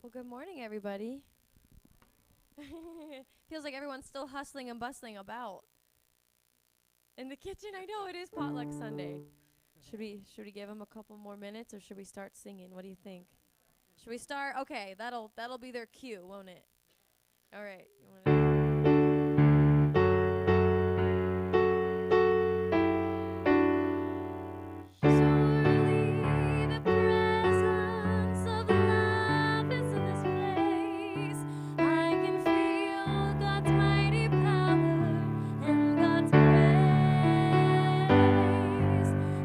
Well, good morning, everybody. Feels like everyone's still hustling and bustling about in the kitchen. I know it is potluck Sunday. Should we give them a couple more minutes, or should we start singing? What do you think? Should we start? Okay, that'll be their cue, won't it? All right. You Surely the presence of love is in this place. I can feel God's mighty power and God's grace.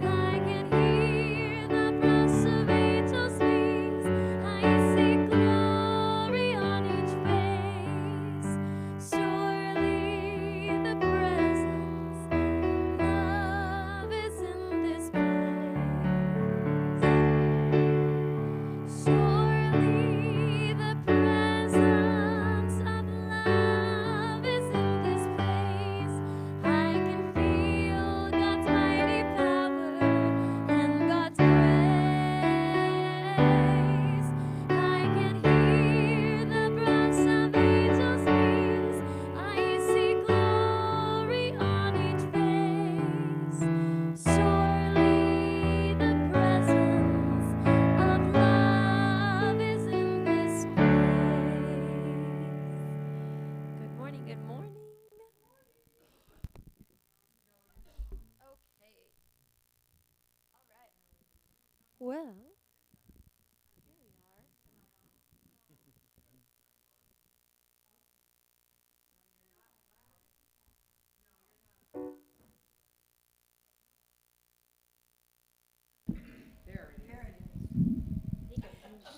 I can hear the brass of angels' wings. I see glory on each face. Surely the presence love is in this place. Surely the presence of love is in this place. I can feel God's mighty power and God's grace. I can hear the brass of angels' wings. I see glory on each face. Surely the presence of love is in this place. Good morning, good morning. Okay. All right. Well, here we are.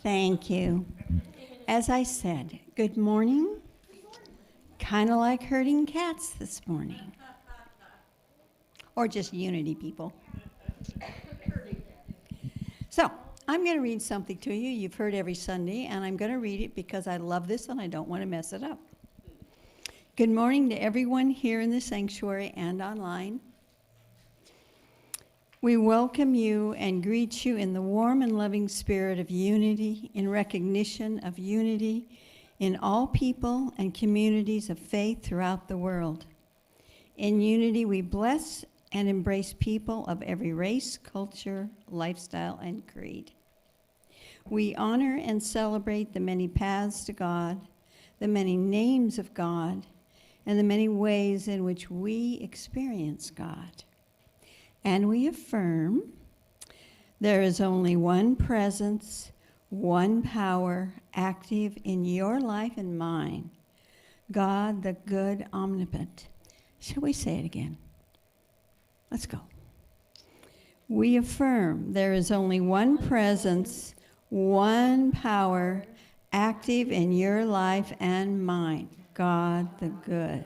Thank you. As I said, good morning. Kind of like herding cats this morning. Or just Unity people. So, I'm going to read something to you. You've heard every Sunday, and I'm going to read it because I love this and I don't want to mess it up. Good morning to everyone here in the sanctuary and online. We welcome you and greet you in the warm and loving spirit of unity, in recognition of unity in all people and communities of faith throughout the world. In unity, we bless and embrace people of every race, culture, lifestyle, and creed. We honor and celebrate the many paths to God, the many names of God, and the many ways in which we experience God. And we affirm there is only one presence, one power active in your life and mine, God the good omnipotent. Shall we say it again? Let's go. We affirm there is only one presence, one power active in your life and mine, God the good.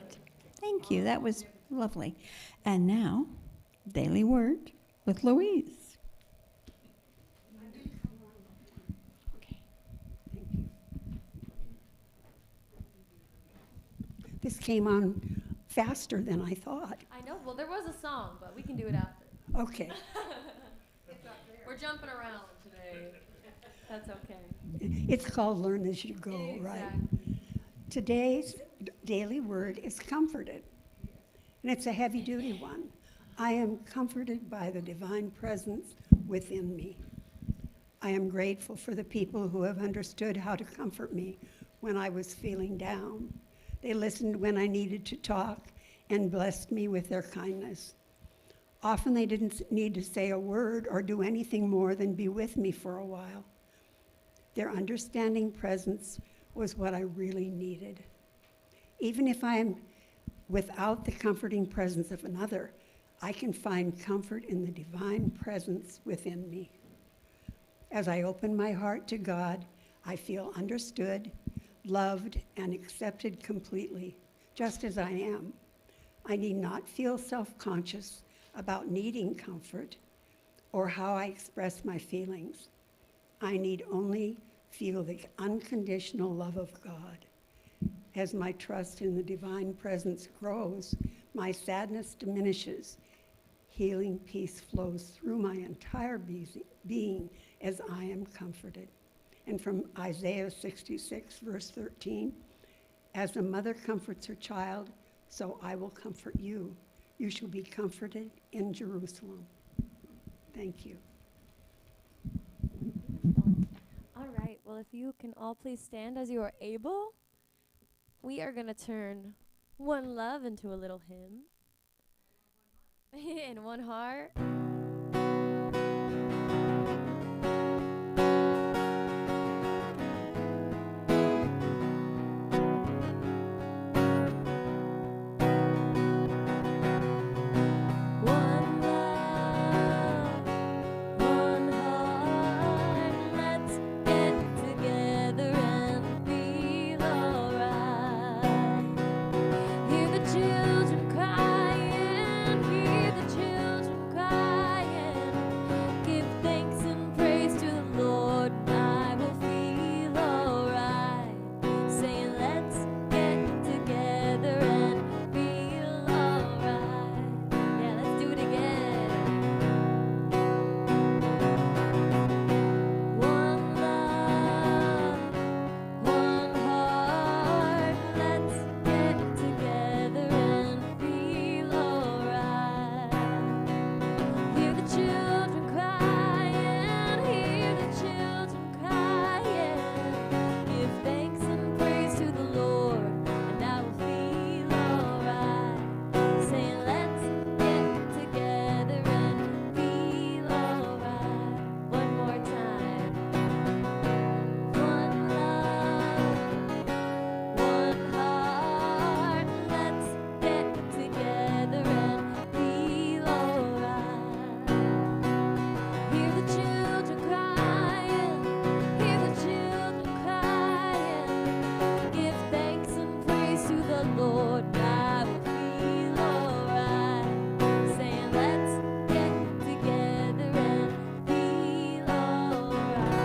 Thank you. That was lovely. And now, Daily Word with Louise. Okay. Thank you. This came on faster than I thought. I know. Well, there was a song, but we can do it after. Okay. We're jumping around today. That's okay. It's called Learn as You Go, right? Exactly. Today's daily word is comforted, and it's a heavy-duty one. I am comforted by the divine presence within me. I am grateful for the people who have understood how to comfort me when I was feeling down. They listened when I needed to talk and blessed me with their kindness. Often they didn't need to say a word or do anything more than be with me for a while. Their understanding presence was what I really needed. Even if I am without the comforting presence of another, I can find comfort in the divine presence within me. As I open my heart to God, I feel understood, loved, and accepted completely, just as I am. I need not feel self-conscious about needing comfort or how I express my feelings. I need only feel the unconditional love of God. As my trust in the divine presence grows, my sadness diminishes. Healing peace flows through my entire being as I am comforted. And from Isaiah 66, verse 13, as a mother comforts her child, so I will comfort you. You shall be comforted in Jerusalem. Thank you. All right. Well, if you can all please stand as you are able, we are going to turn one love into a little hymn. In one heart. One love, one heart, let's get together and feel alright. Hear the children crying, hear the children crying. Give thanks and praise to the Lord, and I will feel alright. Saying let's get together and feel alright. Yeah, let's do it again. One love, one heart, let's get together and feel alright. Hear the children crying, hear the children crying. Give thanks and praise to the Lord, and I will feel alright. Saying let's get together and feel alright. One more time. One love, one heart, let's get together and feel alright. Hear the children crying, hear the children crying. Give thanks and praise to the Lord, and I will feel alright. Saying let's get together and feel alright.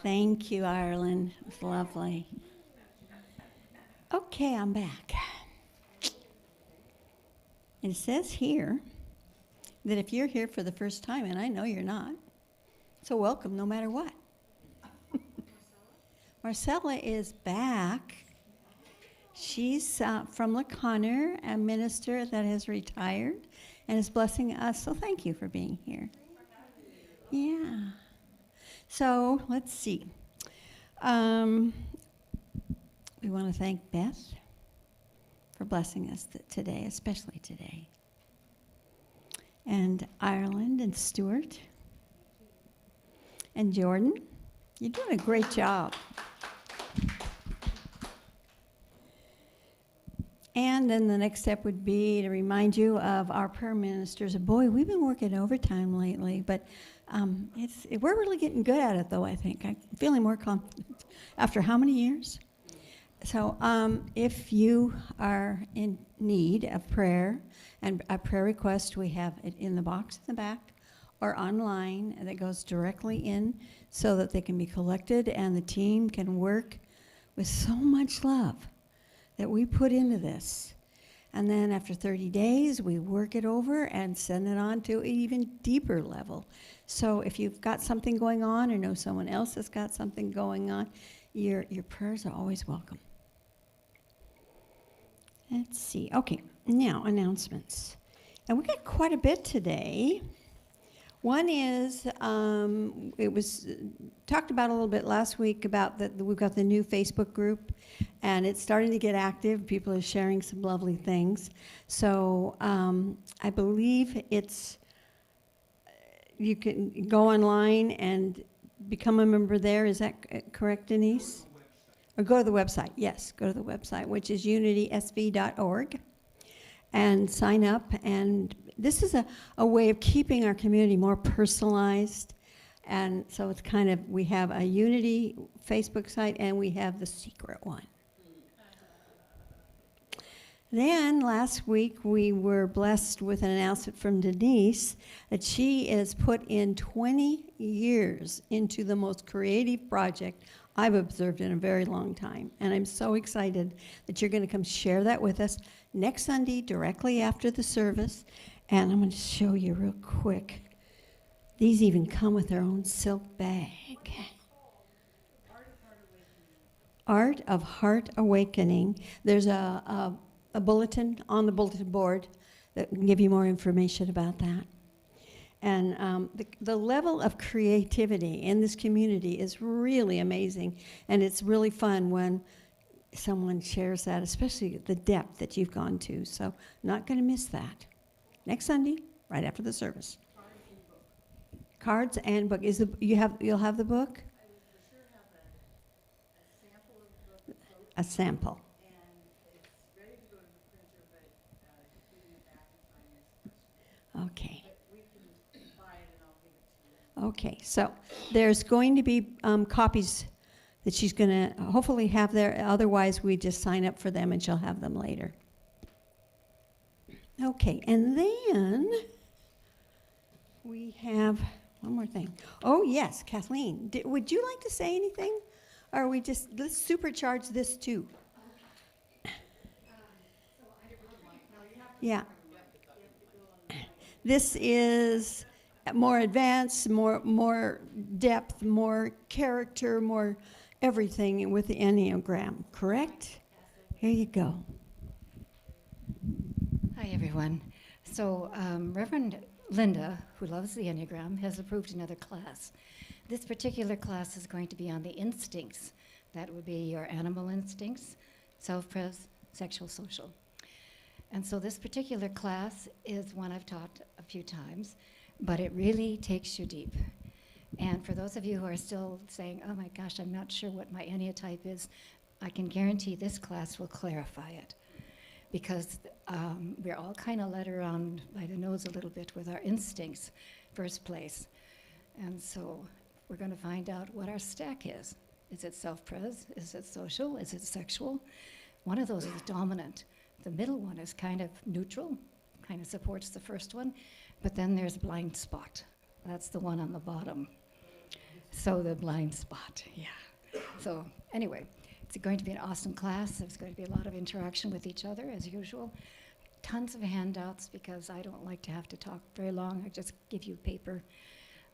Thank you, Ireland. It was lovely. Okay, I'm back. It says here that if you're here for the first time, and I know you're not, so welcome no matter what. Marcella is back. She's from LaConner, a minister that has retired and is blessing us, so thank you for being here. Yeah. So let's see. Um, we want to thank Beth for blessing us today, especially today. And Ireland and Stuart. And Jordan. You're doing a great job. And then the next step would be to remind you of our prayer ministers. Boy, we've been working overtime lately, but we're really getting good at it, though, I think. I'm feeling more confident. After how many years? So if you are in need of prayer and a prayer request, we have it in the box in the back or online that goes directly in so that they can be collected and the team can work with so much love that we put into this. And then after 30 days, we work it over and send it on to an even deeper level. So if you've got something going on or know someone else has got something going on, your prayers are always welcome. Let's see. Okay, now announcements. And we got quite a bit today. One is, it was talked about a little bit last week about that we've got the new Facebook group, and it's starting to get active. People are sharing some lovely things. So I believe you can go online and become a member there. Is that correct, Denise? Or go to the website. Yes, go to the website, which is unitysv.org, and sign up. And this is a way of keeping our community more personalized. And so it's kind of, we have a Unity Facebook site and we have the secret one. Then last week we were blessed with an announcement from Denise that she has put in 20 years into the most creative project I've observed in a very long time. And I'm so excited that you're going to come share that with us next Sunday directly after the service. And I'm going to show you real quick. These even come with their own silk bag. Art of Heart Awakening. There's a bulletin on the bulletin board that can give you more information about that. And the level of creativity in this community is really amazing. And it's really fun when someone shares that, especially the depth that you've gone to. So not going to miss that. Next Sunday, right after the service. Cards and book. You'll have the book? I would for sure have a sample of the book. A sample. And it's ready to go to the printer, but just leaving it back in time next question. Okay. But we can buy it and I'll give it to you. Okay. So there's going to be copies that she's going to hopefully have there. Otherwise, we just sign up for them and she'll have them later. Okay. And then we have one more thing. Oh, yes, Kathleen. Would you like to say anything? Or let's supercharge this too. Yeah. This is more advanced, more depth, more character, more everything with the Enneagram, correct? Here you go. Hi, everyone. So Reverend Linda, who loves the Enneagram, has approved another class. This particular class is going to be on the instincts. That would be your animal instincts, self-pres, sexual, social. And so this particular class is one I've taught a few times, but it really takes you deep. And for those of you who are still saying, oh my gosh, I'm not sure what my Enneatype is, I can guarantee this class will clarify it. Because we're all kind of led around by the nose a little bit with our instincts, first place. And so we're going to find out what our stack is. Is it self-pres? Is it social? Is it sexual? One of those is dominant. The middle one is kind of neutral, kind of supports the first one. But then there's blind spot. That's the one on the bottom. So the blind spot, yeah. So anyway. It's going to be an awesome class. There's going to be a lot of interaction with each other, as usual. Tons of handouts, because I don't like to have to talk very long. I just give you paper.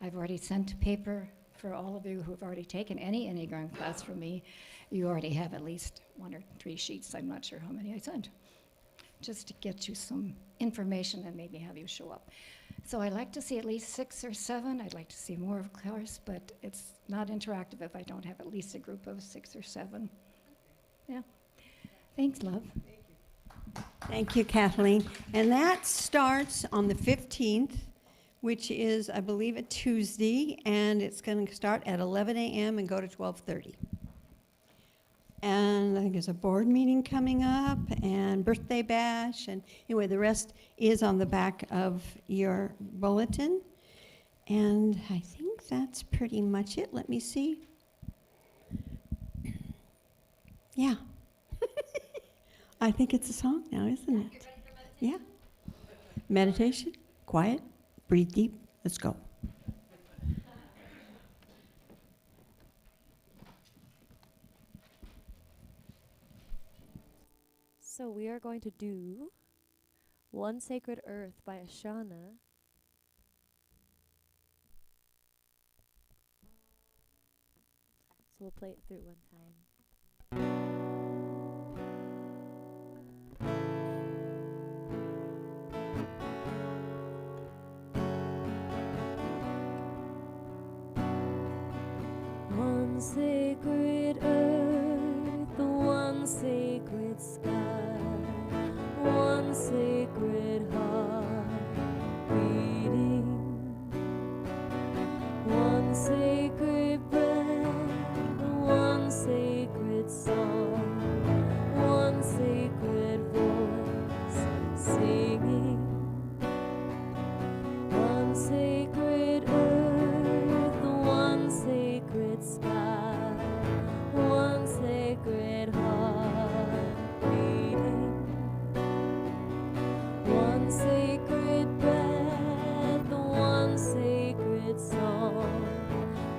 I've already sent paper for all of you who have already taken any Enneagram class from me. You already have at least 1 or 3 sheets. I'm not sure how many I sent. Just to get you some information and maybe have you show up. So I like to see at least 6 or 7. I'd like to see more, of course, but it's not interactive if I don't have at least a group of 6 or 7. Yeah. Thanks, love. Thank you, Kathleen. And that starts on the 15th, which is, I believe, a Tuesday, and it's going to start at 11 a.m. and go to 12:30. And I think there's a board meeting coming up and birthday bash. And anyway, the rest is on the back of your bulletin. And I think that's pretty much it. Let me see. Yeah. I think it's a song now, isn't it? Yeah. Meditation, quiet, breathe deep. Let's go. So we are going to do One Sacred Earth by Ashana. So we'll play it through one time. One sacred earth, one sacred sky, one sacred heart beating, one sacred breath, one sacred song, one sacred voice singing, one sacred earth, one sacred sky, one sacred heart beating, one sacred breath, one sacred song,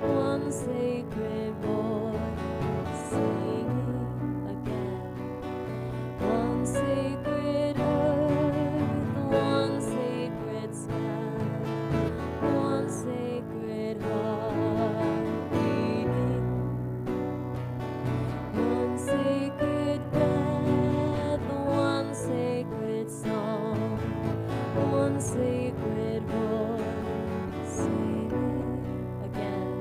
one sacred voice singing again. One sacred earth, one sacred sky, one sacred heart beating, one sacred breath, one sacred song, one sacred voice singing again.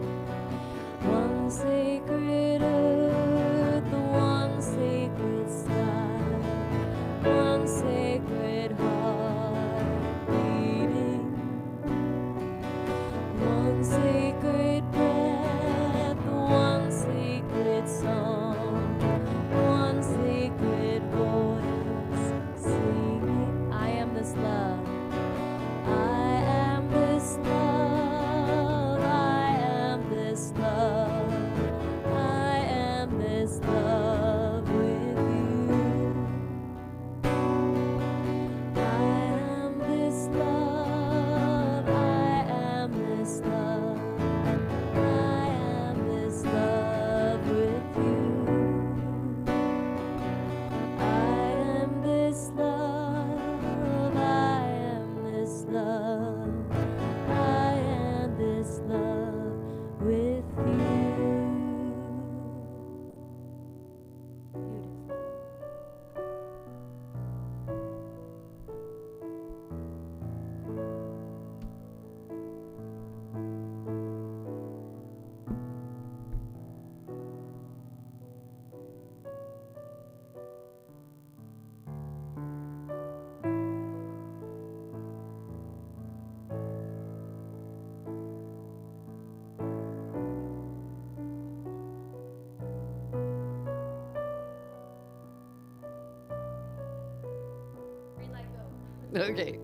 One sacred earth, one sacred sky, one sacred heart beating, one sacred breath, one sacred song, one sacred voice singing. I am this love. I am this love. I am this love. I am this love with you. I am this love. I am this love. I am this love with you. I am this love. I am this love. I am this love with you. Beautiful. Green light, go. Okay.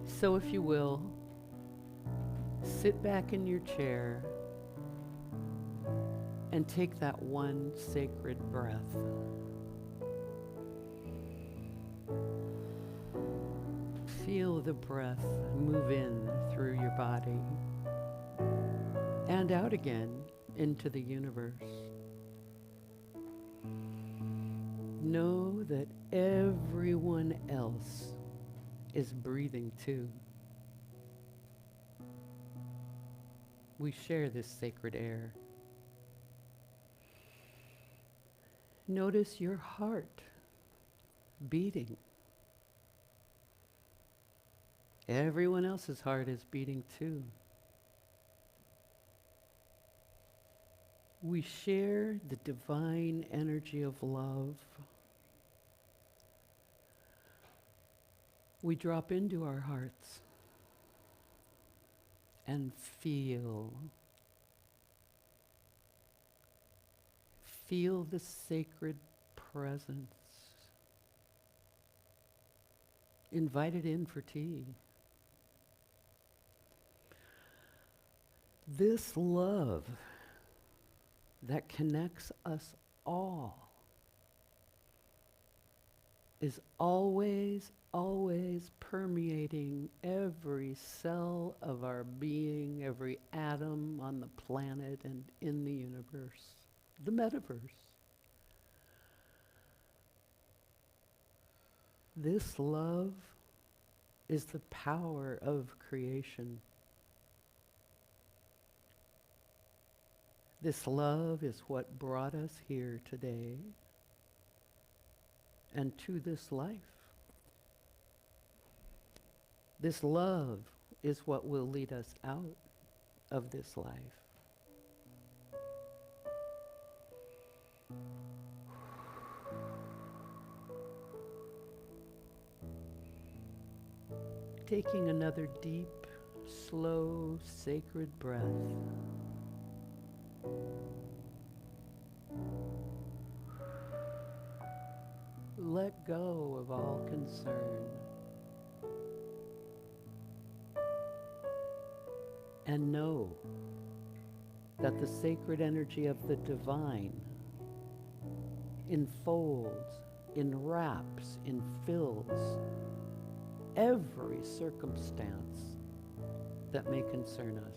So if you will, sit back in your chair and take that one sacred breath. Feel the breath move in through your body and out again into the universe. Know that everyone else is breathing too. We share this sacred air. Notice your heart beating Everyone else's heart is beating too. We share the divine energy of love. We drop into our hearts and feel the sacred presence. Invite it in for tea. This love that connects us all is always, always permeating every cell of our being, every atom on the planet and in the universe, the metaverse. This love is the power of creation. This love is what brought us here today and to this life. This love is what will lead us out of this life. Taking another deep, slow, sacred breath. Let go of all concern. And know that the sacred energy of the divine enfolds, enwraps, infills every circumstance that may concern us.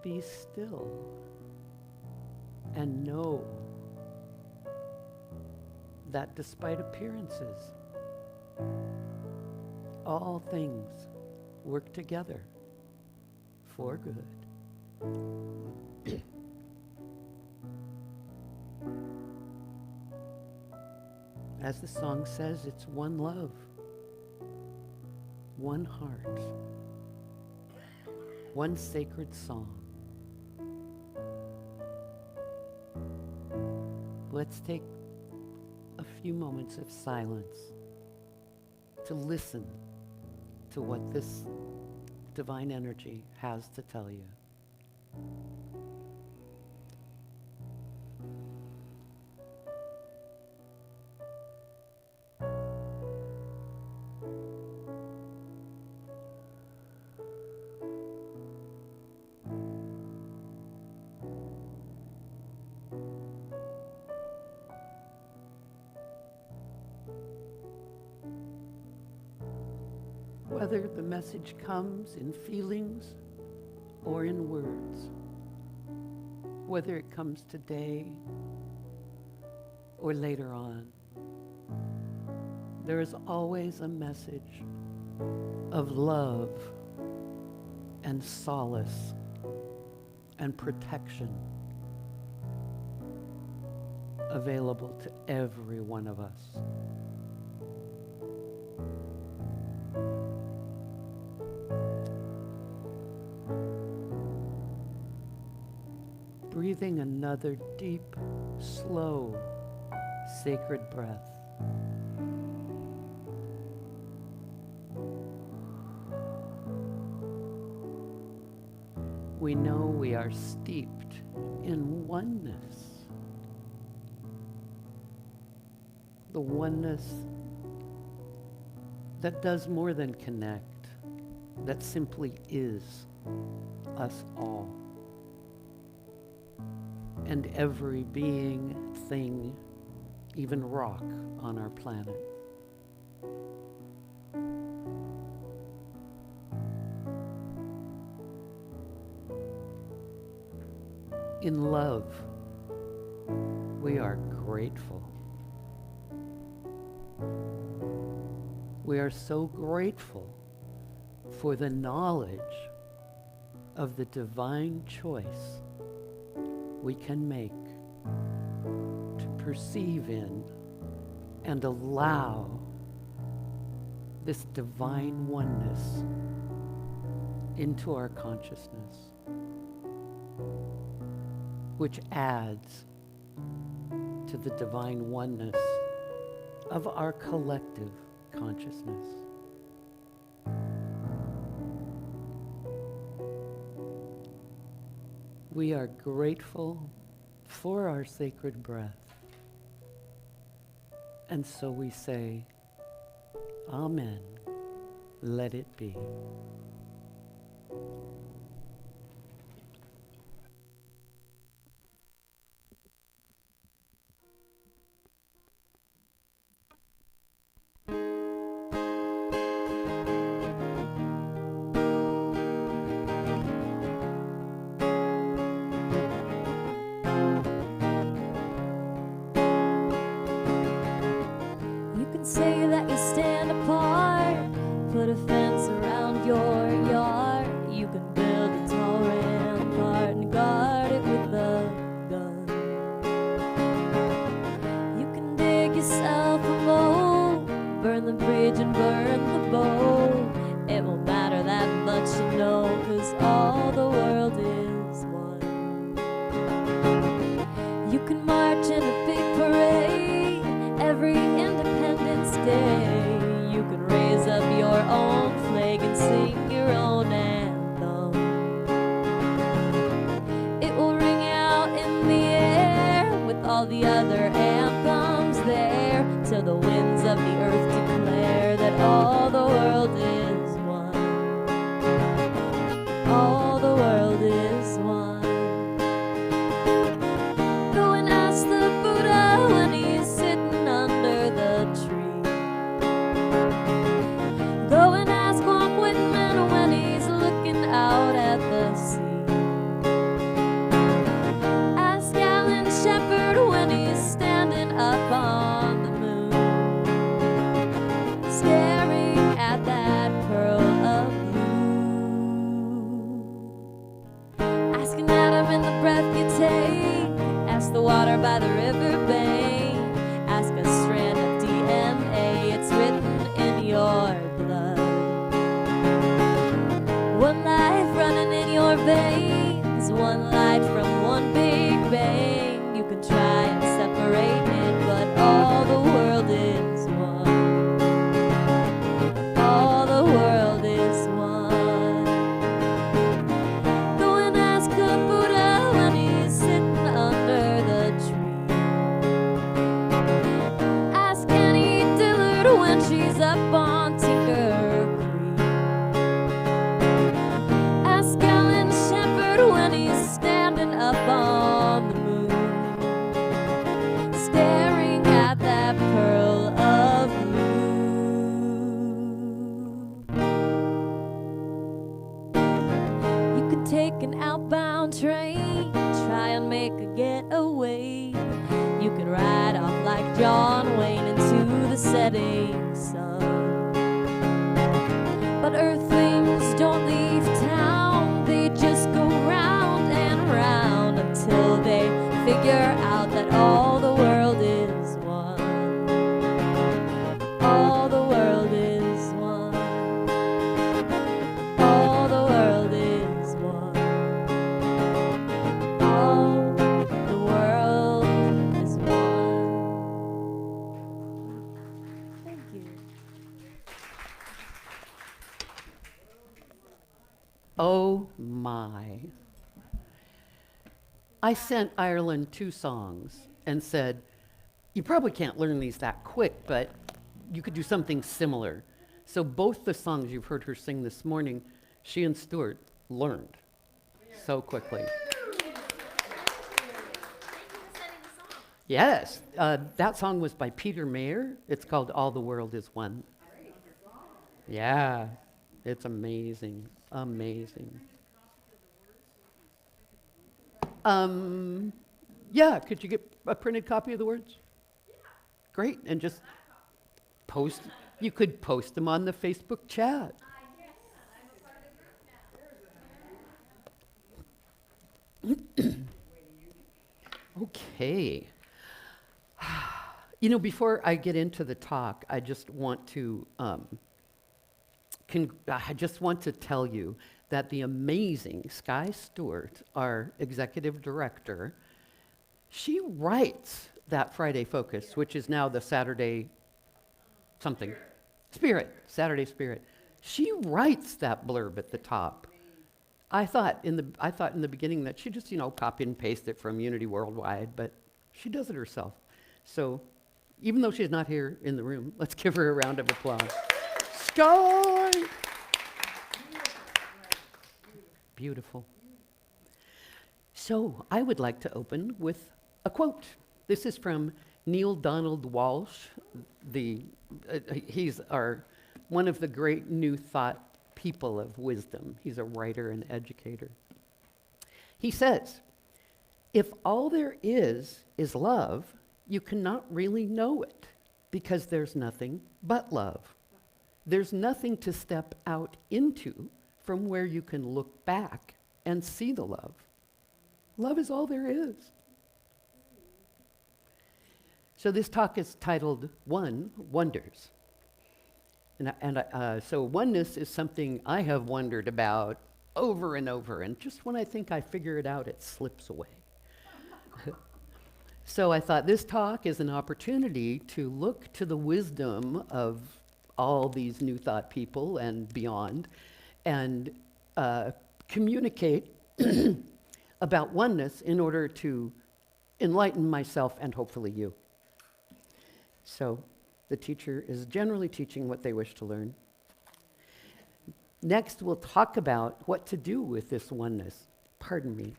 Be still and know that despite appearances, all things work together for good. As the song says, it's one love, one heart, one sacred song. Let's take a few moments of silence to listen to what this divine energy has to tell you. Whether the message comes in feelings or in words, whether it comes today or later on, there is always a message of love and solace and protection available to every one of us. Breathing another deep, slow, sacred breath. We know we are steeped in oneness. The oneness that does more than connect, that simply is us all. And every being, thing, even rock on our planet. In love, we are grateful. We are so grateful for the knowledge of the divine choice we can make to perceive in and allow this divine oneness into our consciousness, which adds to the divine oneness of our collective consciousness. We are grateful for our sacred breath. And so we say, Amen, let it be. You can say that you stand apart, put a fence around your yard. You can build a tall rampart and guard it with a gun. You can dig yourself a moat, burn the bridge and burn the boat. It won't matter that much, you know, 'cause all the world is one. You can march in a big parade every Independence Day. You can raise up your own flag and sing your own anthem. It will ring out in the air with all the other anthems there, till the winds of the earth declare that all the world is one. All the world is one. Go and ask the Buddha when he's sitting under the tree. Go and ask Walt Whitman when he's looking out at the sea. Ask Alan Shepard when he's standing up on the moon, staring at that pearl of blue. Ask an atom in the breath you take. Ask the water by the river bank. Ask a strand of DNA, it's written in your blood. One life running in your veins, one light from one big bang. You can try and separate it, but all the world is one. All the world is one. Go and ask a Buddha when he's sitting under the tree. Ask Annie Dillard when she's up on Tinker Creek. Ask Alan Shepard when he's standing up on the moon, staring at that pearl of blue. You could take an outbound train, try and make a getaway. You could ride off like John Wayne into the setting sun. But earthlings don't leave town, they just go round and round until they figure out that all the world is one. All the world is one. All the world is one. All the world is one. Thank you. Oh my. I sent Ireland 2 songs and said, you probably can't learn these that quick, but you could do something similar. So both the songs you've heard her sing this morning, she and Stuart learned so quickly. Yes, that song was by Peter Mayer. It's called All the World is One. Yeah, it's amazing, amazing. Yeah, could you get a printed copy of the words? Great, and just post, you could post them on the Facebook chat. Okay. Before I get into the talk, I just want to tell you that the amazing Sky Stewart, our executive director, she writes that Friday Focus, which is now the Saturday something. Saturday Spirit. She writes that blurb at the top. I thought in the beginning that she just, copy and paste it from Unity Worldwide, but she does it herself. So even though she's not here in the room, let's give her a round of applause. Sky! Beautiful. So I would like to open with a quote. This is from Neil Donald Walsh. He's one of the great New Thought people of wisdom. He's a writer and educator. He says, if all there is love, you cannot really know it because there's nothing but love. There's nothing to step out into from where you can look back and see the love. Love is all there is. So this talk is titled One Wonders. So oneness is something I have wondered about over and over, and just when I think I figure it out, it slips away. So I thought this talk is an opportunity to look to the wisdom of all these New Thought people and beyond, and communicate about oneness in order to enlighten myself and hopefully you. So the teacher is generally teaching what they wish to learn. Next, we'll talk about what to do with this oneness. Pardon me.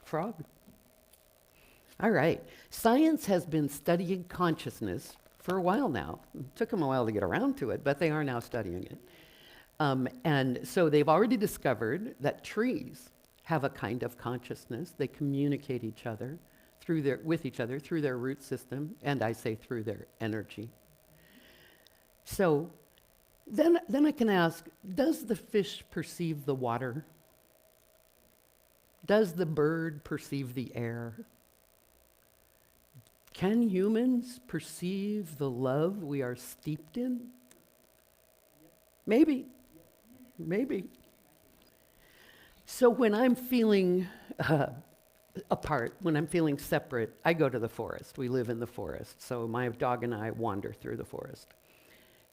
Frog. All right. Science has been studying consciousness for a while now. It took them a while to get around to it, but they are now studying it. And so they've already discovered that trees have a kind of consciousness. They communicate with each other through their root system, and I say through their energy. So then I can ask, does the fish perceive the water? Does the bird perceive the air? Can humans perceive the love we are steeped in? Maybe. So when I'm feeling apart, when I'm feeling separate, I go to the forest. We live in the forest, so my dog and I wander through the forest.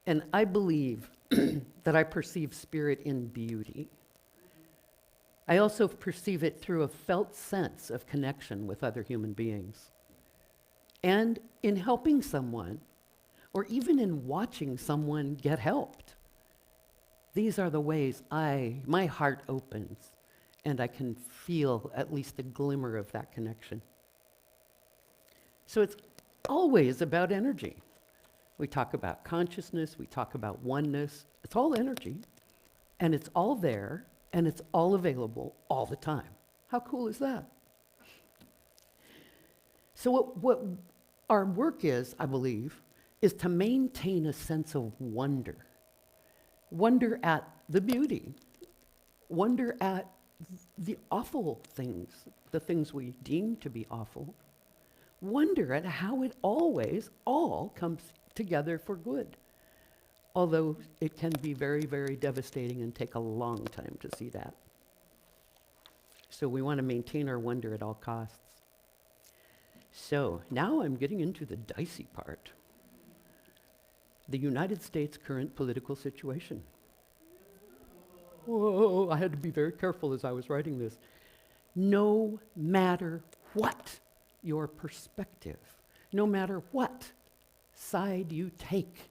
And I believe that I perceive spirit in beauty. I also perceive it through a felt sense of connection with other human beings. And in helping someone, or even in watching someone get helped. These are the ways my heart opens, and I can feel at least a glimmer of that connection. So it's always about energy. We talk about consciousness, we talk about oneness. It's all energy, and it's all there, and it's all available all the time. How cool is that? So what our work is, I believe, is to maintain a sense of wonder. Wonder at the beauty. Wonder at the awful things, the things we deem to be awful. Wonder at how it always all comes together for good. Although it can be very, very devastating and take a long time to see that. So we want to maintain our wonder at all costs. So now I'm getting into the dicey part. The United States' current political situation. Whoa, I had to be very careful as I was writing this. No matter what your perspective, no matter what side you take,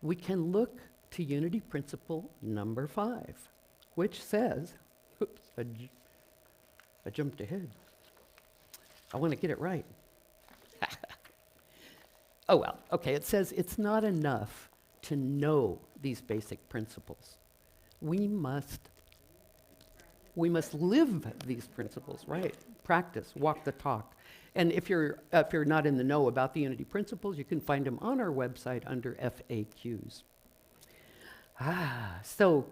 we can look to Unity Principle number 5, which says, oops, I jumped ahead. I want to get it right. Oh well, okay, it says it's not enough to know these basic principles. We must live these principles, right? Practice, walk the talk. And if you're not in the know about the Unity Principles, you can find them on our website under FAQs. So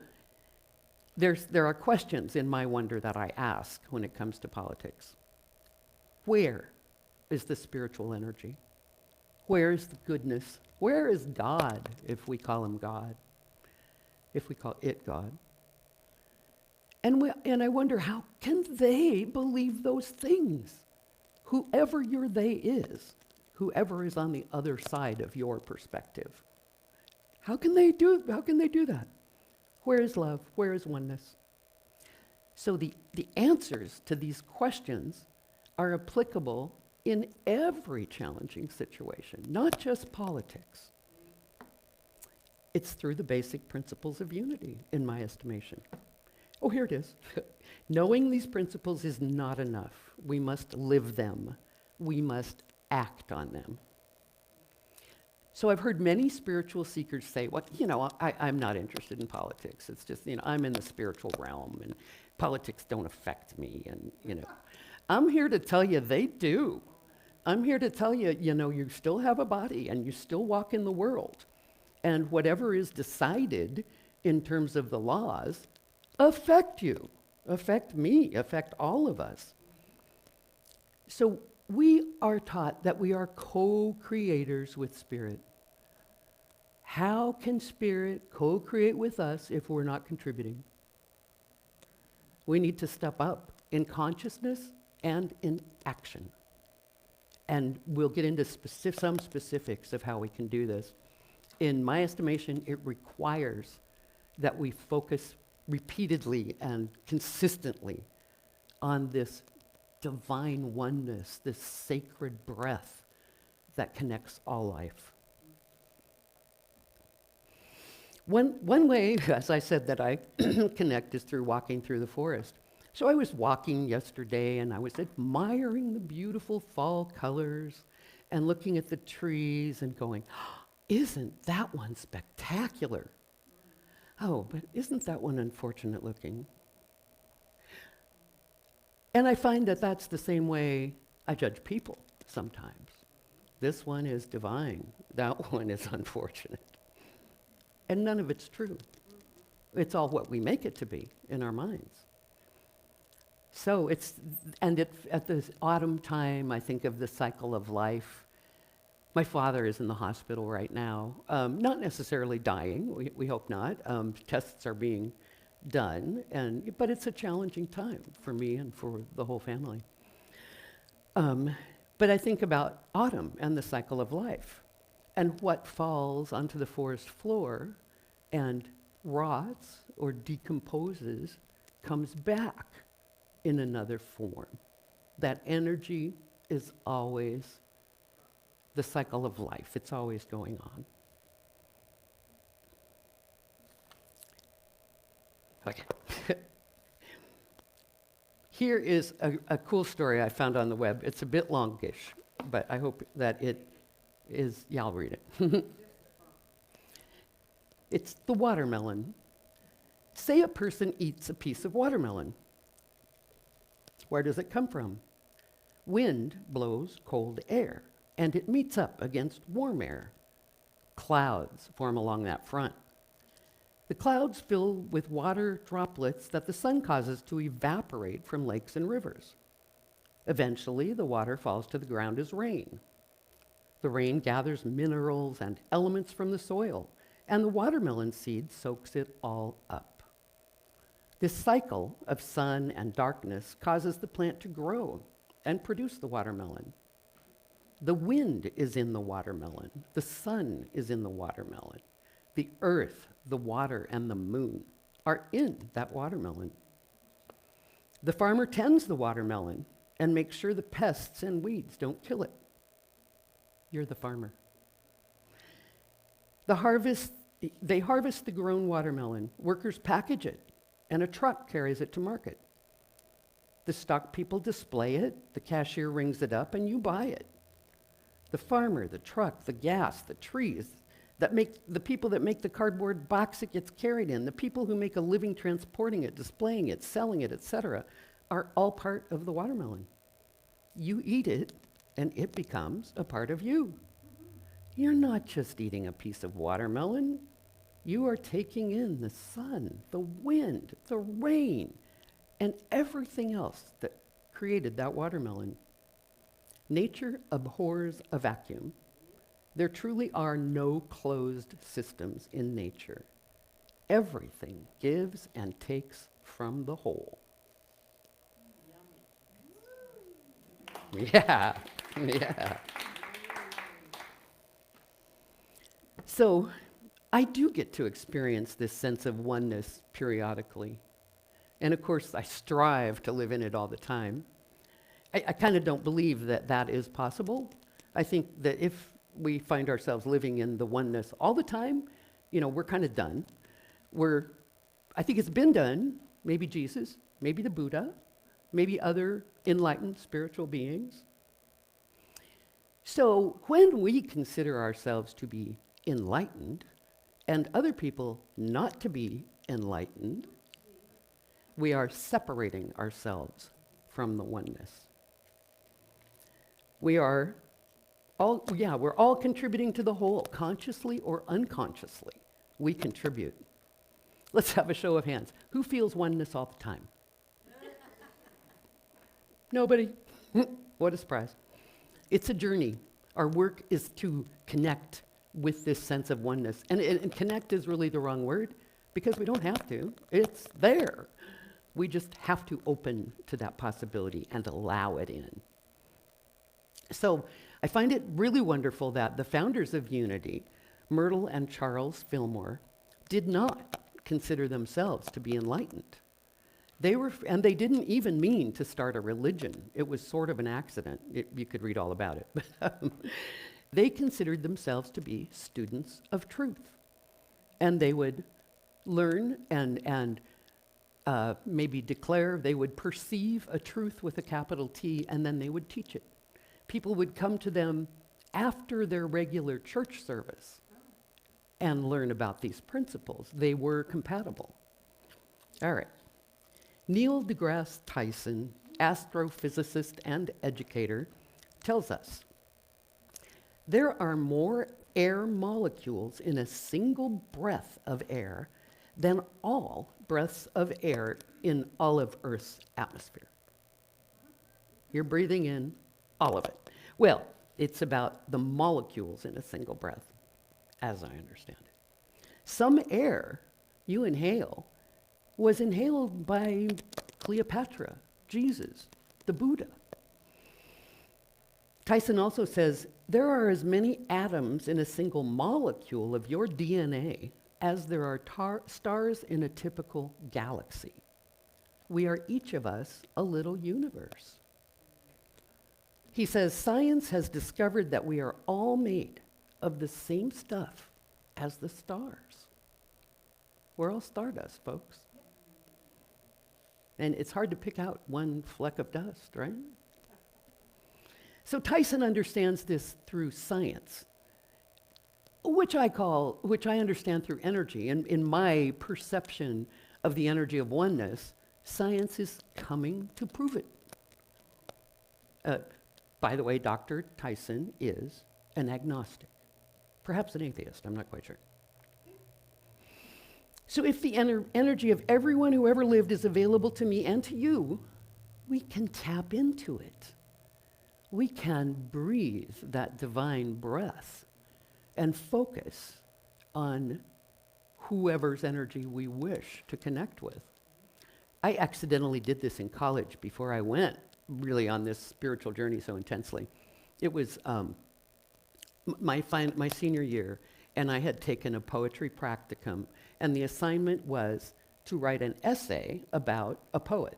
there are questions in my wonder that I ask when it comes to politics. Where is the spiritual energy? Where is the goodness? Where is God, if we call him God? If we call it God? And I wonder, how can they believe those things? Whoever your they is, whoever is on the other side of your perspective. How can they do that? Where is love? Where is oneness? So the answers to these questions are applicable in every challenging situation, not just politics. It's through the basic principles of unity, in my estimation. Oh, here it is. Knowing these principles is not enough. We must live them. We must act on them. So I've heard many spiritual seekers say, well, I'm not interested in politics. It's just, I'm in the spiritual realm, and politics don't affect me, and, I'm here to tell you they do. I'm here to tell you, you still have a body, and you still walk in the world. And whatever is decided in terms of the laws affect you, affect me, affect all of us. So we are taught that we are co-creators with Spirit. How can Spirit co-create with us if we're not contributing? We need to step up in consciousness and in action. And we'll get into some specifics of how we can do this. In my estimation, it requires that we focus repeatedly and consistently on this divine oneness, this sacred breath that connects all life. One way, as I said, that I connect is through walking through the forest. So I was walking yesterday, and I was admiring the beautiful fall colors and looking at the trees and going, isn't that one spectacular? Oh, but isn't that one unfortunate looking? And I find that that's the same way I judge people sometimes. This one is divine. That one is unfortunate. And none of it's true. It's all what we make it to be in our minds. So at this autumn time, I think of the cycle of life. My father is in the hospital right now, not necessarily dying, we hope not. Tests are being done, but it's a challenging time for me and for the whole family. But I think about autumn and the cycle of life, and what falls onto the forest floor and rots or decomposes comes back in another form. That energy is always the cycle of life. It's always going on. Okay. Here is a cool story I found on the web. It's a bit longish, but I hope that it is, yeah, I'll read it. It's the watermelon. Say a person eats a piece of watermelon. Where does it come from? Wind blows cold air, and it meets up against warm air. Clouds form along that front. The clouds fill with water droplets that the sun causes to evaporate from lakes and rivers. Eventually, the water falls to the ground as rain. The rain gathers minerals and elements from the soil, and the watermelon seed soaks it all up. This cycle of sun and darkness causes the plant to grow and produce the watermelon. The wind is in the watermelon. The sun is in the watermelon. The earth, the water, and the moon are in that watermelon. The farmer tends the watermelon and makes sure the pests and weeds don't kill it. You're the farmer. They harvest the grown watermelon. Workers package it, and a truck carries it to market. The stock people display it, the cashier rings it up, and you buy it. The farmer, the truck, the gas, the trees, the people that make the cardboard box it gets carried in, the people who make a living transporting it, displaying it, selling it, etc., are all part of the watermelon. You eat it, and it becomes a part of you. You're not just eating a piece of watermelon. You are taking in the sun, the wind, the rain, and everything else that created that watermelon. Nature abhors a vacuum. There truly are no closed systems in nature. Everything gives and takes from the whole. Yeah, yeah. So I do get to experience this sense of oneness periodically. And of course, I strive to live in it all the time. I kind of don't believe that that is possible. I think that if we find ourselves living in the oneness all the time, we're kind of done. I think it's been done, maybe Jesus, maybe the Buddha, maybe other enlightened spiritual beings. So when we consider ourselves to be enlightened and other people not to be enlightened, we are separating ourselves from the oneness. We're all contributing to the whole, consciously or unconsciously. We contribute. Let's have a show of hands. Who feels oneness all the time? Nobody? What a surprise. It's a journey. Our work is to connect with this sense of oneness. And connect is really the wrong word because we don't have to. It's there. We just have to open to that possibility and allow it in. So I find it really wonderful that the founders of Unity, Myrtle and Charles Fillmore, did not consider themselves to be enlightened. And they didn't even mean to start a religion. It was sort of an accident. You could read all about it. They considered themselves to be students of truth. And they would learn and maybe declare, they would perceive a truth with a capital T, and then they would teach it. People would come to them after their regular church service and learn about these principles. They were compatible. All right. Neil deGrasse Tyson, astrophysicist and educator, tells us, there are more air molecules in a single breath of air than all breaths of air in all of Earth's atmosphere. You're breathing in all of it. Well, it's about the molecules in a single breath, as I understand it. Some air you inhale was inhaled by Cleopatra, Jesus, the Buddha. Tyson also says, there are as many atoms in a single molecule of your DNA as there are stars in a typical galaxy. We are each of us a little universe. He says, science has discovered that we are all made of the same stuff as the stars. We're all stardust, folks. And it's hard to pick out one fleck of dust, right? So Tyson understands this through science, which I understand through energy. And in my perception of the energy of oneness, science is coming to prove it. By the way, Dr. Tyson is an agnostic, perhaps an atheist, I'm not quite sure. So if the energy of everyone who ever lived is available to me and to you, we can tap into it. We can breathe that divine breath and focus on whoever's energy we wish to connect with. I accidentally did this in college before I went really on this spiritual journey so intensely. It was my senior year, and I had taken a poetry practicum, and the assignment was to write an essay about a poet.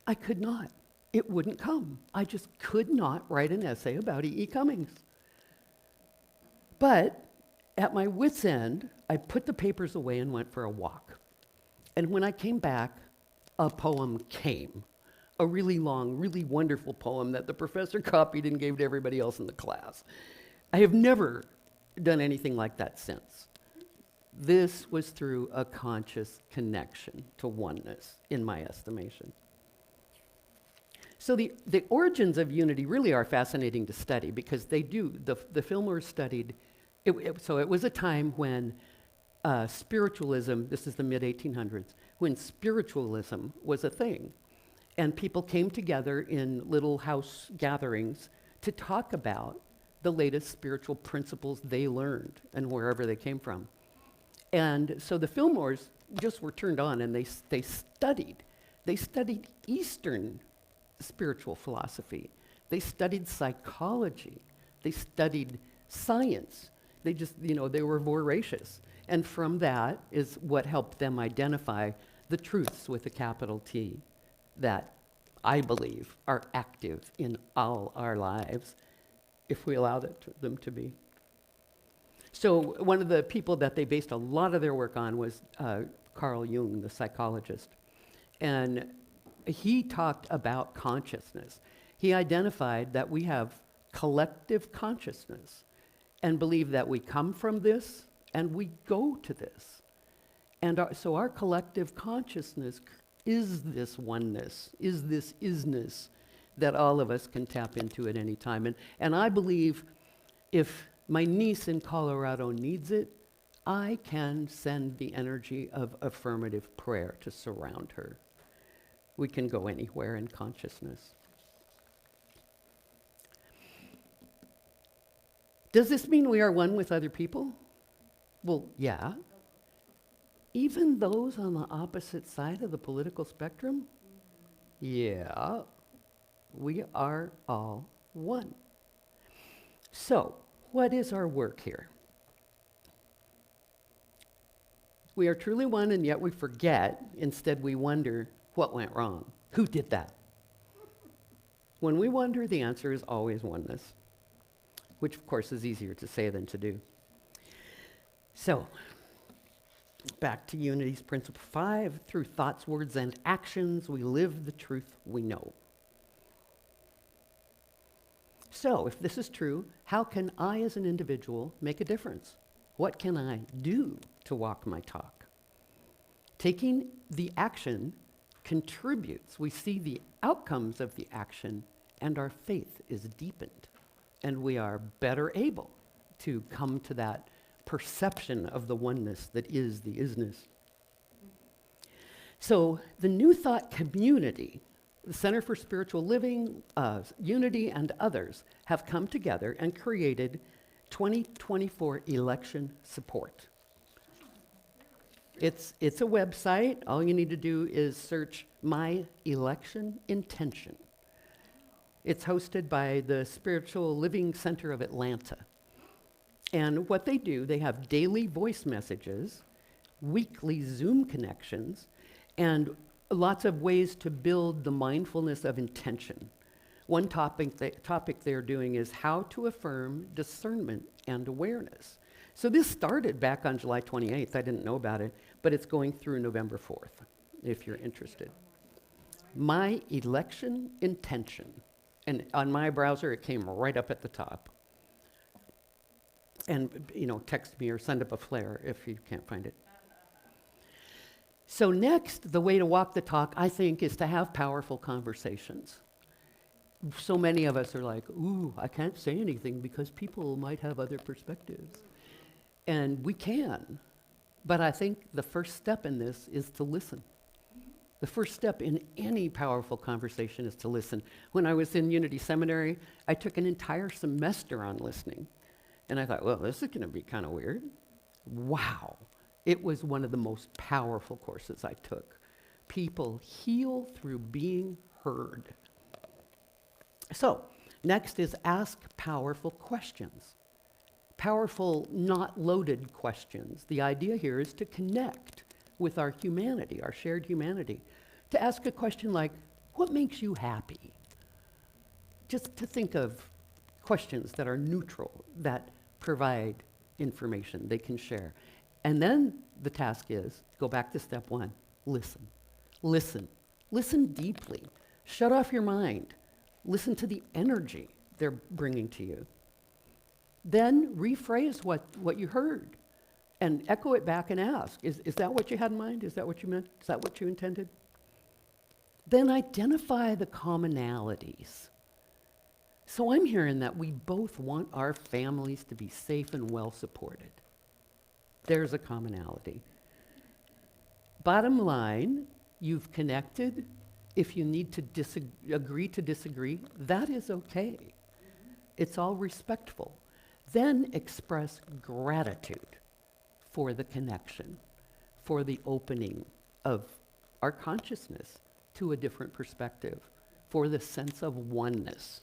I could not. It wouldn't come. I just could not write an essay about E.E. Cummings. But at my wit's end, I put the papers away and went for a walk. And when I came back, a poem came. A really long, really wonderful poem that the professor copied and gave to everybody else in the class. I have never done anything like that since. This was through a conscious connection to oneness, in my estimation. So the origins of unity really are fascinating to study because they do, the Fillmore studied, so it was a time when spiritualism, this is the mid-1800s, when spiritualism was a thing. And people came together in little house gatherings to talk about the latest spiritual principles they learned and wherever they came from. And so the Fillmores just were turned on, and they studied. They studied Eastern spiritual philosophy. They studied psychology. They studied science. They just, they were voracious. And from that is what helped them identify the truths with a capital T that I believe are active in all our lives if we allow them to be. So one of the people that they based a lot of their work on was Carl Jung, the psychologist. And he talked about consciousness. He identified that we have collective consciousness and believe that we come from this and we go to this. And so our collective consciousness is this oneness, is this isness that all of us can tap into at any time. And I believe if my niece in Colorado needs it, I can send the energy of affirmative prayer to surround her. We can go anywhere in consciousness. Does this mean we are one with other people? Well, yeah. Even those on the opposite side of the political spectrum? Yeah. We are all one. So, what is our work here? We are truly one, and yet we forget. Instead, we wonder what went wrong. Who did that? When we wonder, the answer is always oneness, which, of course, is easier to say than to do. So, back to Unity's Principle 5. Through thoughts, words, and actions, we live the truth we know. So, if this is true, how can I as an individual make a difference? What can I do to walk my talk? Taking the action contributes. We see the outcomes of the action, and our faith is deepened, and we are better able to come to that perception of the oneness that is the isness. So, the New Thought community, the Center for Spiritual Living, Unity, and others have come together and created 2024 election support. It's a website. All you need to do is search My Election Intention. It's hosted by the Spiritual Living Center of Atlanta. And what they do, they have daily voice messages, weekly Zoom connections, and lots of ways to build the mindfulness of intention. One topic they're doing is how to affirm discernment and awareness. So this started back on July 28th. I didn't know about it, but it's going through November 4th, if you're interested. My Election Intention. And on my browser, it came right up at the top. And, text me or send up a flare if you can't find it. So next, the way to walk the talk, I think, is to have powerful conversations. So many of us are like, ooh, I can't say anything because people might have other perspectives. And we can. But I think the first step in this is to listen. The first step in any powerful conversation is to listen. When I was in Unity Seminary, I took an entire semester on listening. And I thought, well, this is going to be kind of weird. Wow. It was one of the most powerful courses I took. People heal through being heard. So, next is ask powerful questions. Powerful, not loaded questions. The idea here is to connect with our humanity, our shared humanity. To ask a question like, what makes you happy? Just to think of questions that are neutral, that provide information they can share. And then the task is, go back to step 1, listen. Listen. Listen deeply. Shut off your mind. Listen to the energy they're bringing to you. Then rephrase what you heard and echo it back and ask, is that what you had in mind? Is that what you meant? Is that what you intended? Then identify the commonalities. So I'm hearing that we both want our families to be safe and well supported. There's a commonality. Bottom line, you've connected, If you need to agree to disagree, that is okay. It's all respectful. Then express gratitude for the connection, for the opening of our consciousness to a different perspective, for the sense of oneness.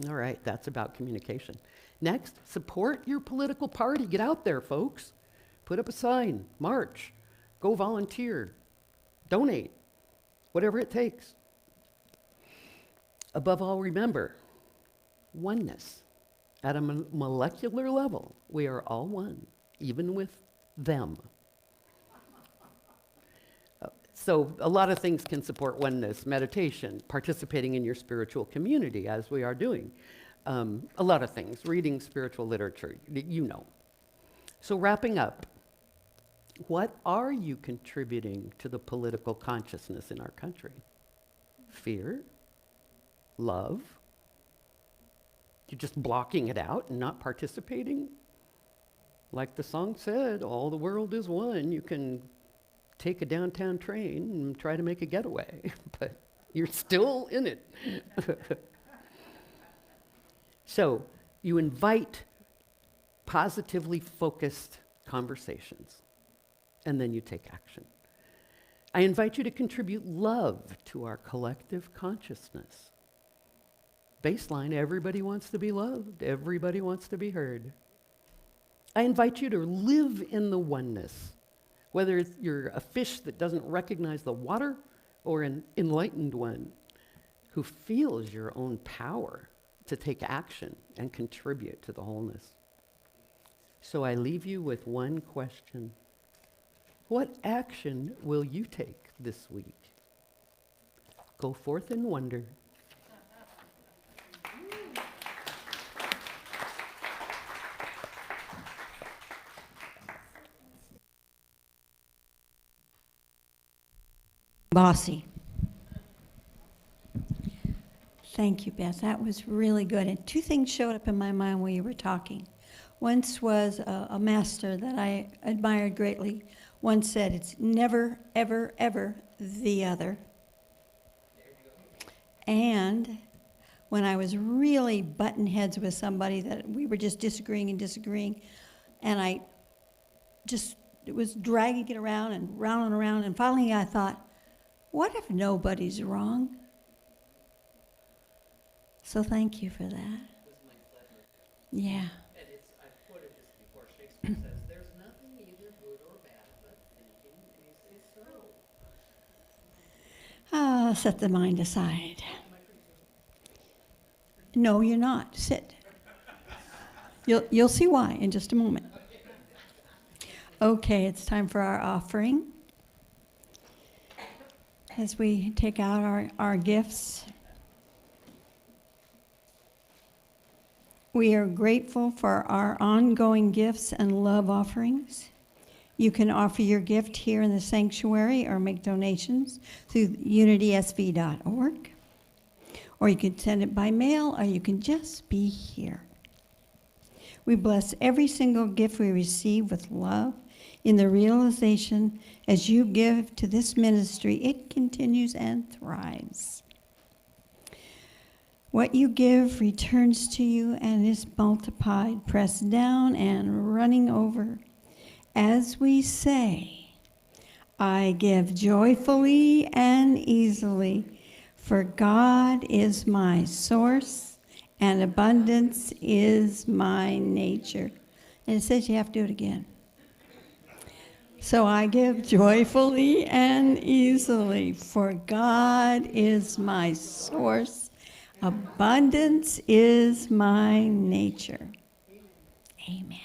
All right, that's about communication. Next, support your political party. Get out there, folks. Put up a sign, march, go volunteer, donate, whatever it takes. Above all, remember, oneness. At a molecular level, we are all one, even with them. So a lot of things can support oneness: meditation, participating in your spiritual community, as we are doing. A lot of things, reading spiritual literature, you know. So wrapping up, what are you contributing to the political consciousness in our country? Fear? Love? You're just blocking it out and not participating? Like the song said, all the world is one. You can take a downtown train and try to make a getaway, but you're still in it. So you invite positively focused conversations, and then you take action. I invite you to contribute love to our collective consciousness. Baseline, everybody wants to be loved. Everybody wants to be heard. I invite you to live in the oneness, whether you're a fish that doesn't recognize the water or an enlightened one who feels your own power to take action and contribute to the wholeness. So I leave you with one question. What action will you take this week? Go forth in wonder. Bossy. Thank you, Beth. That was really good. And two things showed up in my mind while you were talking. Once was a master that I admired greatly. Once said, it's never, ever, ever the other. And when I was really butting heads with somebody that we were just disagreeing, and I just was dragging it around and round, and finally I thought, what if nobody's wrong? So thank you for that. It was my pleasure. Yeah. And I've quoted this before. Shakespeare says, there's nothing either good or bad, but thinking is so. Set the mind aside. No, you're not. Sit. You'll see why in just a moment. Okay, it's time for our offering. As we take out our gifts, we are grateful for our ongoing gifts and love offerings. You can offer your gift here in the sanctuary or make donations through unitysv.org. Or you can send it by mail, or you can just be here. We bless every single gift we receive with love in the realization as you give to this ministry, it continues and thrives. What you give returns to you and is multiplied, pressed down and running over. As we say, I give joyfully and easily, for God is my source and abundance is my nature. And it says you have to do it again. So I give joyfully and easily, for God is my source. Abundance is my nature. Amen.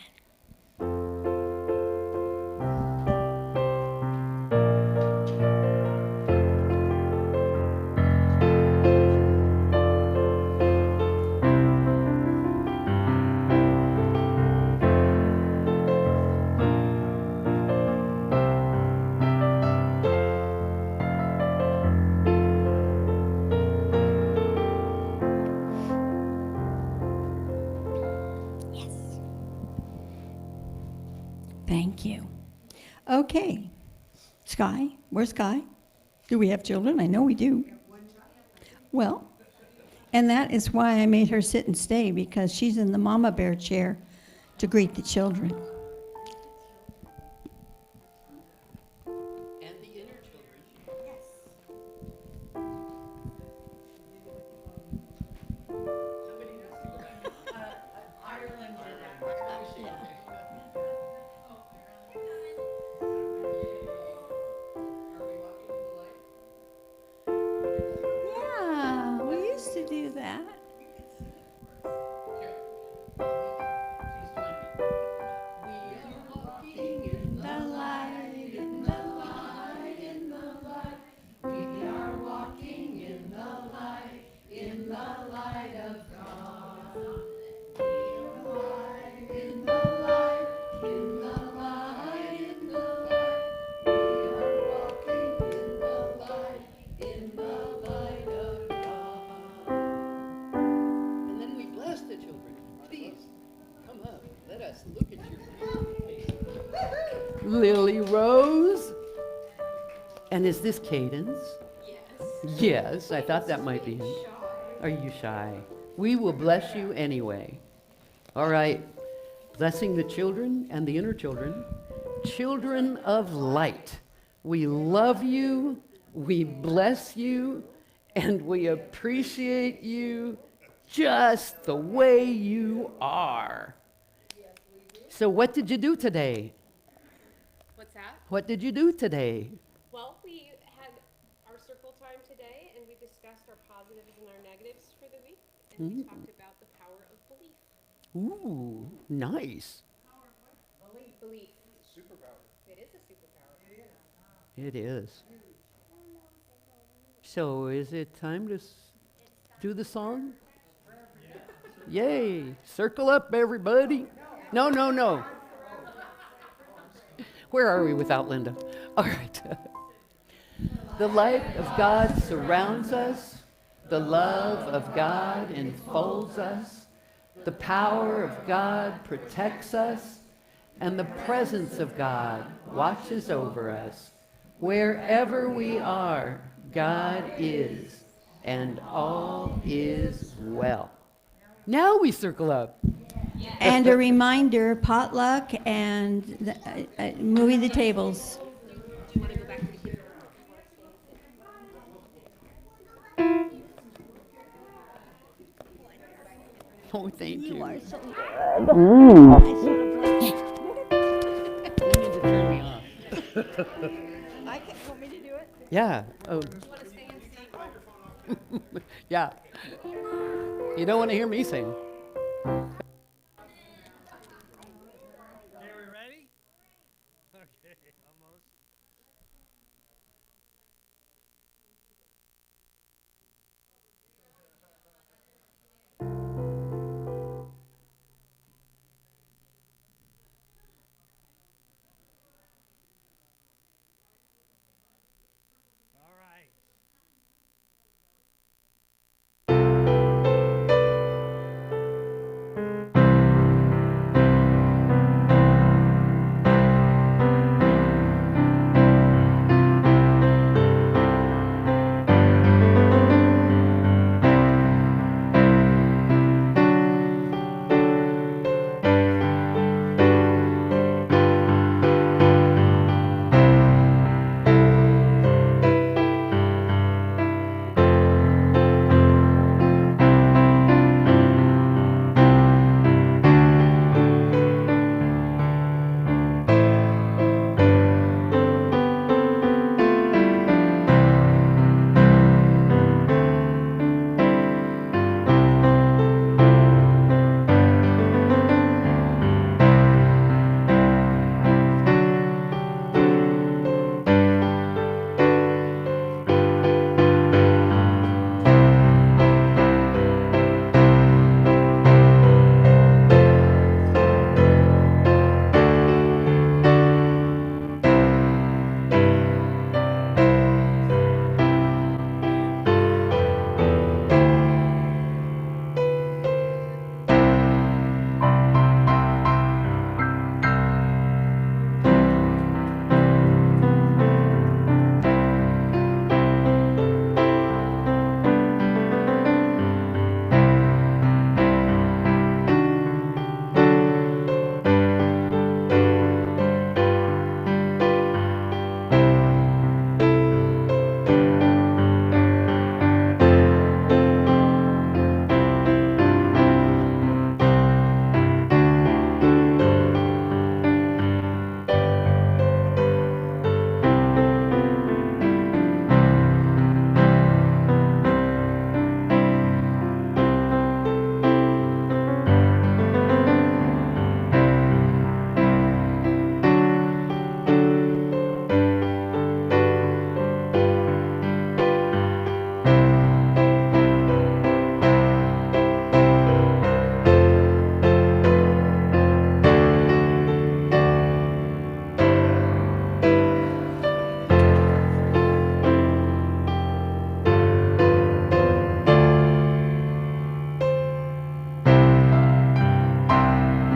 Thank you. Okay. Sky, where's Sky? Do we have children? I know we do. Well, and that is why I made her sit and stay, because she's in the mama bear chair to greet the children. And the inner children. Ireland did that. Yeah, we used to do that. The light, in the light, in the light. We are walking in the light, in the light of God. In the light, in the light, in the light, in the light. We are walking in the light, in the light of God. And then we bless the children. Please, come up. Let us look at your face. Lily Rose. And is this Cadence? Yes. Yes, I thought that might be him. Are you shy? We will bless you anyway. All right. Blessing the children and the inner children. Children of light. We love you. We bless you. And we appreciate you just the way you are. So what did you do today? What's that? What did you do today? Well, we had our circle time today, and we discussed our positives and our negatives for the week, and we talked about the power of belief. Ooh, nice. Belief. Superpower. It is a superpower. It is. So is it time to do the song? Yay. Circle up, everybody. No, no, no. Where are we without Linda? All right. The light of God surrounds us. The love of God enfolds us. The power of God protects us. And the presence of God watches over us. Wherever we are, God is, and all is well. Now we circle up. And a reminder, potluck and moving the tables. Do you want to go back to the keyboard? Oh, thank you. You are so good. You need to turn me off. I can, want me to do it? Yeah. Oh. Do you want to stay and sing? Yeah. You don't want to hear me sing.